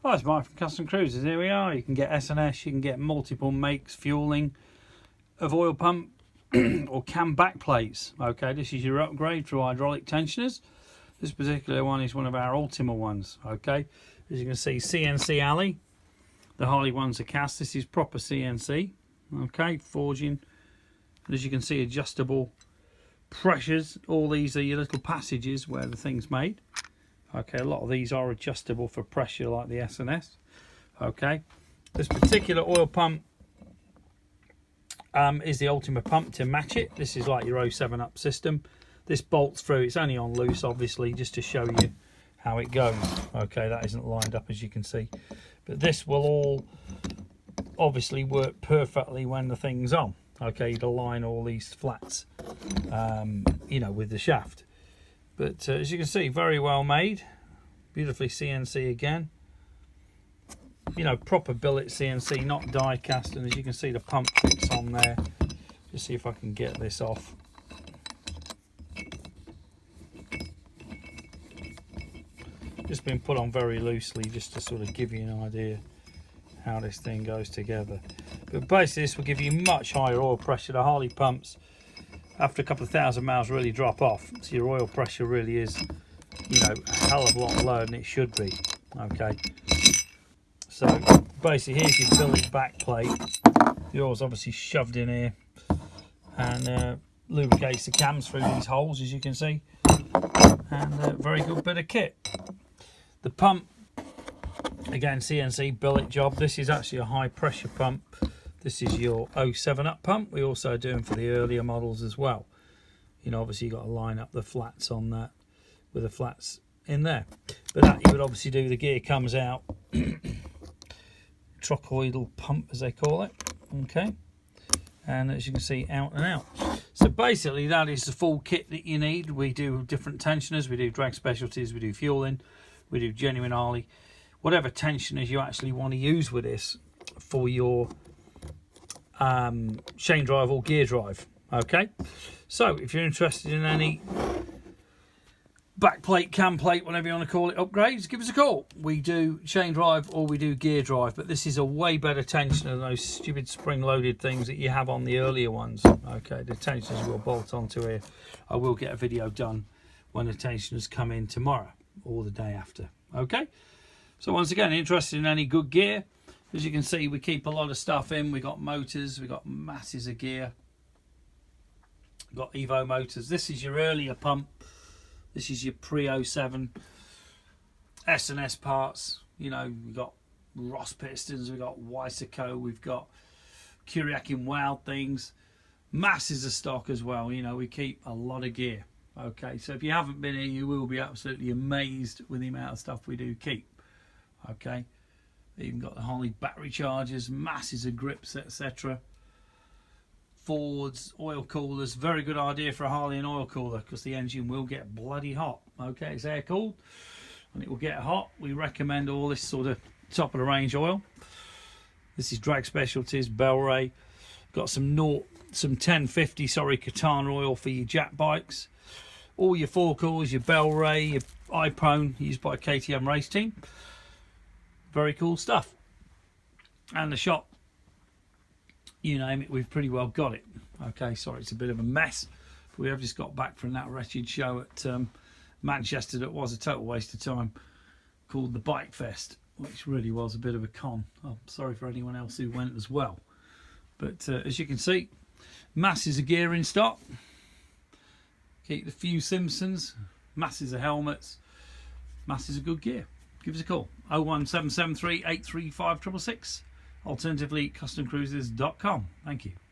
Hi, it's Mike from Custom Cruisers. Here we are. You can get S&S, you can get multiple makes, fueling of oil pump or cam back plates. Okay, this is your upgrade through hydraulic tensioners. This particular one is one of our Ultima ones. Okay, as you can see, CNC alley. The Harley ones are cast. This is proper CNC. Okay, forging. As you can see, adjustable pressures. All these are your little passages where the thing's made. Okay, a lot of these are adjustable for pressure like the S&S. Okay, this particular oil pump is the Ultima pump to match it. This is like your 07 up system. This bolts through. It's only on loose, obviously, just to show you how it goes. Okay, that isn't lined up, as you can see. But this will all obviously work perfectly when the thing's on. Okay, you'd align all these flats, you know, with the shaft. But as you can see, very well made, beautifully CNC again. You know, proper billet CNC, not die cast. And as you can see, the pump fits on there. Just see if I can get this off. Just been put on very loosely, just to sort of give you an idea how this thing goes together. But basically, this will give you much higher oil pressure. The Harley pumps, after a couple of thousand miles, really drop off, so your oil pressure really is, you know, a hell of a lot lower than it should be. Okay, so basically here's your billet back plate. The oil's obviously shoved in here and lubricates the cams through these holes, as you can see, and a very good bit of kit. The pump, again, CNC billet job. This is actually a high pressure pump. This is your 07 up pump. We also do them for the earlier models as well. You know, obviously you've got to line up the flats on that with the flats in there. But that you would obviously do, the gear comes out. Trochoidal pump, as they call it. Okay. And as you can see, out and out. So basically that is the full kit that you need. We do different tensioners. We do drag specialties. We do fueling. We do genuine Harley. Whatever tensioners you actually want to use with this for your chain drive or gear drive. Okay, so if you're interested in any backplate, cam plate, whatever you want to call it, upgrades, give us a call. We do chain drive or we do gear drive, but this is a way better tensioner than those stupid spring loaded things that you have on the earlier ones. Okay, the tensioners will bolt onto here. I will get a video done when the tensioners come in tomorrow or the day after. Okay, so once again, interested in any good gear, as you can see, we keep a lot of stuff in. We got motors, we got masses of gear, we've got Evo motors. This is your earlier pump. This is your pre-07 S&S parts. You know, we've got Ross pistons, we've got Weissico, we've got Kuriakin Wild things, masses of stock as well. You know, we keep a lot of gear. Okay, so if you haven't been here, you will be absolutely amazed with the amount of stuff we do keep. Okay. Even got the Harley battery chargers, masses of grips, etc. Fords, oil coolers. Very good idea for a Harley and oil cooler, because the engine will get bloody hot. Okay, it's air cooled and it will get hot. We recommend all this sort of top of the range oil. This is drag specialties, Bellray. Got some 1050, Katana oil for your jack bikes. All your forecourts, your Bellray, your iProne, used by KTM race team. Very cool stuff. And the shop, you name it, we've pretty well got it. Okay, sorry, it's a bit of a mess, but we have just got back from that wretched show at Manchester that was a total waste of time, called the Bike Fest, which really was a bit of a con. I'm sorry for anyone else who went as well. But as you can see, masses of gear in stock. Keep the few Simpsons, masses of helmets, masses of good gear. Give us a call, 01773 835 666. Alternatively, customcruisers.com. Thank you.